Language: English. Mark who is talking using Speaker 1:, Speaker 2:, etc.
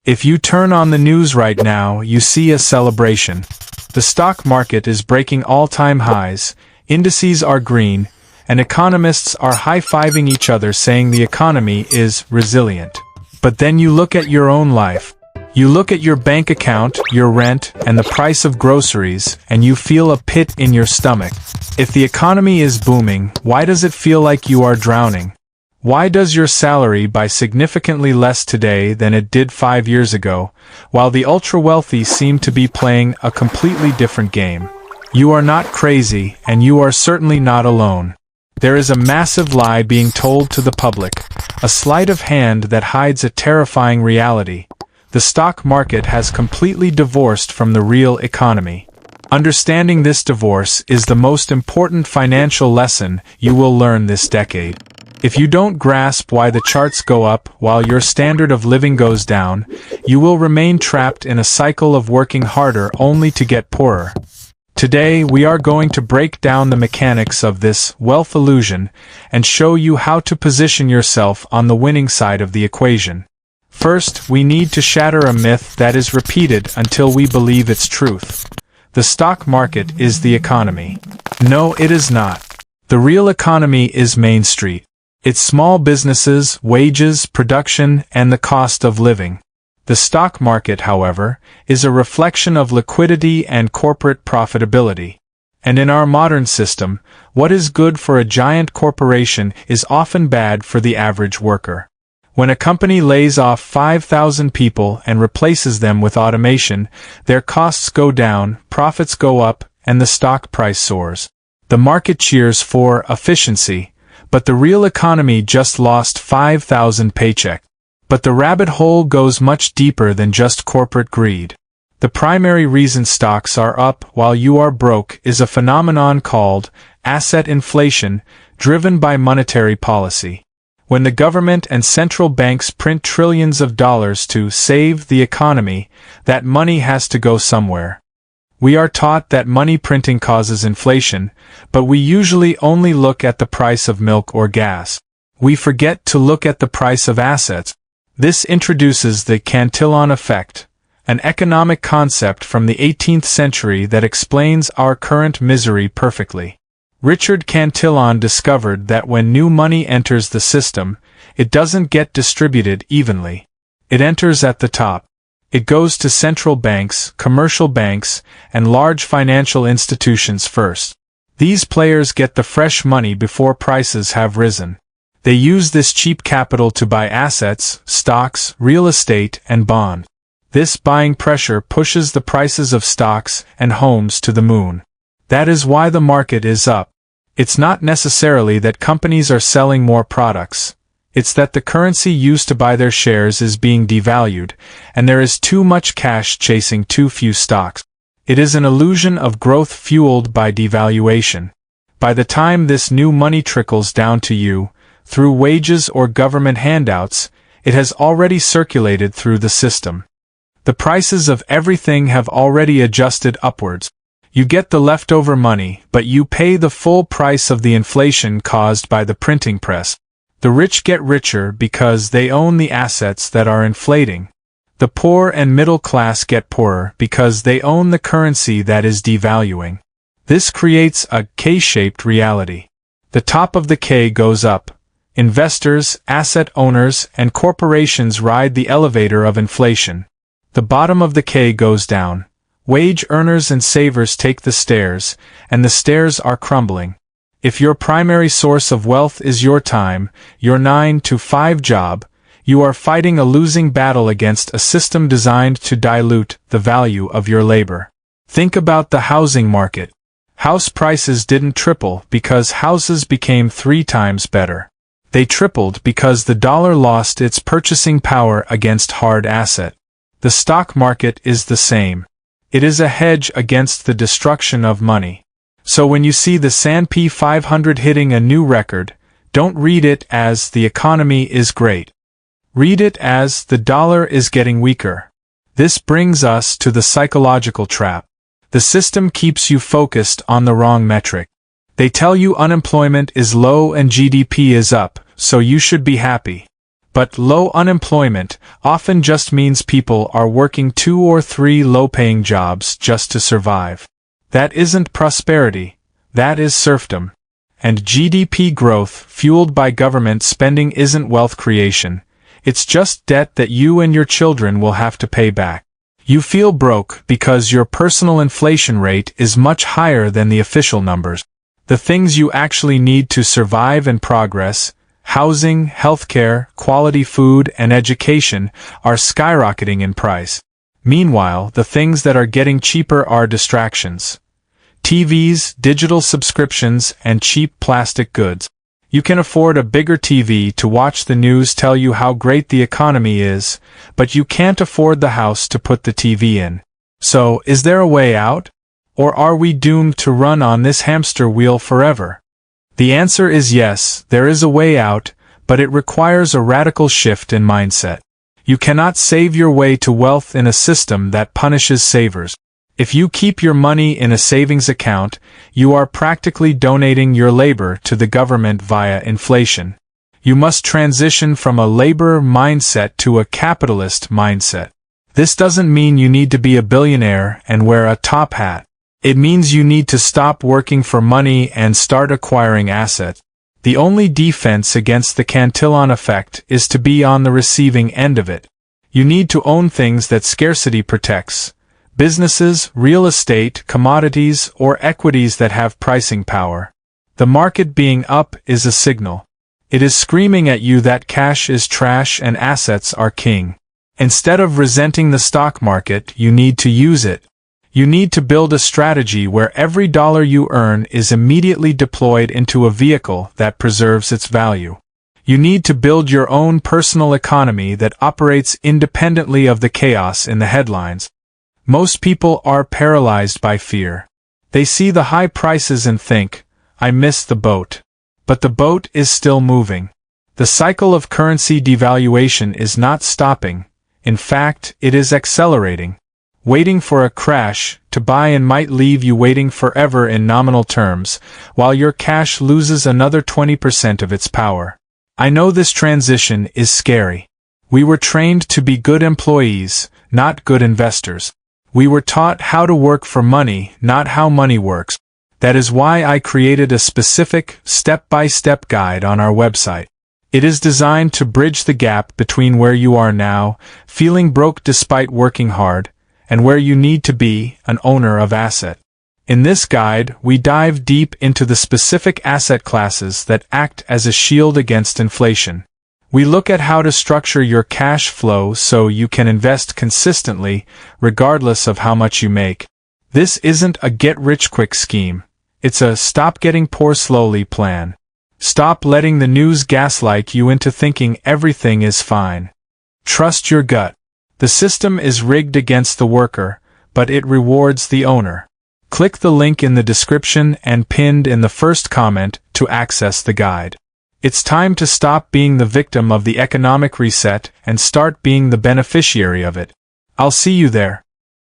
Speaker 1: If you turn on the news right now, you see a celebration. The stock market is breaking all-time highs, indices are green, and economists are high-fiving each other saying the economy is resilient. But then you look at your own life. You look at your bank account, your rent, and the price of groceries, and you feel a pit in your stomach. If the economy is booming, why does it feel like you are drowning? Why does your salary buy significantly less today than it did 5 years ago, while the ultra-wealthy seem to be playing a completely different game? You are not crazy, and you are certainly not alone. There is a massive lie being told to the public, a sleight of hand that hides a terrifying reality. The stock market has completely divorced from the real economy. Understanding this divorce is the most important financial lesson you will learn this decade. If you don't grasp why the charts go up while your standard of living goes down, you will remain trapped in a cycle of working harder only to get poorer. Today, we are going to break down the mechanics of this wealth illusion and show you how to position yourself on the winning side of the equation. First, we need to shatter a myth that is repeated until we believe its truth. The stock market is the economy. No, it is not. The real economy is Main Street. It's small businesses, wages, production, and the cost of living. The stock market, however, is a reflection of liquidity and corporate profitability. And in our modern system, what is good for a giant corporation is often bad for the average worker. When a company lays off 5,000 people and replaces them with automation, their costs go down, profits go up, and the stock price soars. The market cheers for efficiency, but the real economy just lost 5,000 paychecks. But the rabbit hole goes much deeper than just corporate greed. The primary reason stocks are up while you are broke is a phenomenon called asset inflation, driven by monetary policy. When the government and central banks print trillions of dollars to save the economy, that money has to go somewhere. We are taught that money printing causes inflation, but we usually only look at the price of milk or gas. We forget to look at the price of assets. This introduces the Cantillon Effect, an economic concept from the 18th century that explains our current misery perfectly. Richard Cantillon discovered that when new money enters the system, it doesn't get distributed evenly. It enters at the top. It goes to central banks, commercial banks, and large financial institutions first. These players get the fresh money before prices have risen. They use this cheap capital to buy assets, stocks, real estate, and bonds. This buying pressure pushes the prices of stocks and homes to the moon. That is why the market is up. It's not necessarily that companies are selling more products. It's that the currency used to buy their shares is being devalued, and there is too much cash chasing too few stocks. It is an illusion of growth fueled by devaluation. By the time this new money trickles down to you, through wages or government handouts, it has already circulated through the system. The prices of everything have already adjusted upwards. You get the leftover money, but you pay the full price of the inflation caused by the printing press. The rich get richer because they own the assets that are inflating. The poor and middle class get poorer because they own the currency that is devaluing. This creates a K-shaped reality. The top of the K goes up. Investors, asset owners, and corporations ride the elevator of inflation. The bottom of the K goes down. Wage earners and savers take the stairs, and the stairs are crumbling. If your primary source of wealth is your time, your 9-to-5 job, you are fighting a losing battle against a system designed to dilute the value of your labor. Think about the housing market. House prices didn't triple because houses became 3 times better. They tripled because the dollar lost its purchasing power against hard asset. The stock market is the same. It is a hedge against the destruction of money. So when you see the S&P 500 hitting a new record, don't read it as the economy is great. Read it as the dollar is getting weaker. This brings us to the psychological trap. The system keeps you focused on the wrong metric. They tell you unemployment is low and GDP is up, so you should be happy. But low unemployment often just means people are working 2 or 3 low-paying jobs just to survive. That isn't prosperity, that is serfdom. And GDP growth fueled by government spending isn't wealth creation, it's just debt that you and your children will have to pay back. You feel broke because your personal inflation rate is much higher than the official numbers. The things you actually need to survive and progress, housing, healthcare, quality food, and education, are skyrocketing in price. Meanwhile, the things that are getting cheaper are distractions. TVs, digital subscriptions, and cheap plastic goods. You can afford a bigger TV to watch the news tell you how great the economy is, but you can't afford the house to put the TV in. So, is there a way out? Or are we doomed to run on this hamster wheel forever? The answer is yes, there is a way out, but it requires a radical shift in mindset. You cannot save your way to wealth in a system that punishes savers. If you keep your money in a savings account, you are practically donating your labor to the government via inflation. You must transition from a labor mindset to a capitalist mindset. This doesn't mean you need to be a billionaire and wear a top hat. It means you need to stop working for money and start acquiring assets. The only defense against the Cantillon effect is to be on the receiving end of it. You need to own things that scarcity protects. Businesses, real estate, commodities, or equities that have pricing power. The market being up is a signal. It is screaming at you that cash is trash and assets are king. Instead of resenting the stock market, you need to use it. You need to build a strategy where every dollar you earn is immediately deployed into a vehicle that preserves its value. You need to build your own personal economy that operates independently of the chaos in the headlines. Most people are paralyzed by fear. They see the high prices and think, I missed the boat. But the boat is still moving. The cycle of currency devaluation is not stopping. In fact, it is accelerating. Waiting for a crash to buy in might leave you waiting forever in nominal terms, while your cash loses another 20% of its power. I know this transition is scary. We were trained to be good employees, not good investors. We were taught how to work for money, not how money works. That is why I created a specific, step-by-step guide on our website. It is designed to bridge the gap between where you are now, feeling broke despite working hard, and where you need to be, an owner of asset. In this guide, we dive deep into the specific asset classes that act as a shield against inflation. We look at how to structure your cash flow so you can invest consistently, regardless of how much you make. This isn't a get-rich-quick scheme. It's a stop-getting-poor-slowly plan. Stop letting the news gaslight you into thinking everything is fine. Trust your gut. The system is rigged against the worker, but it rewards the owner. Click the link in the description and pinned in the first comment to access the guide. It's time to stop being the victim of the economic reset and start being the beneficiary of it. I'll see you there.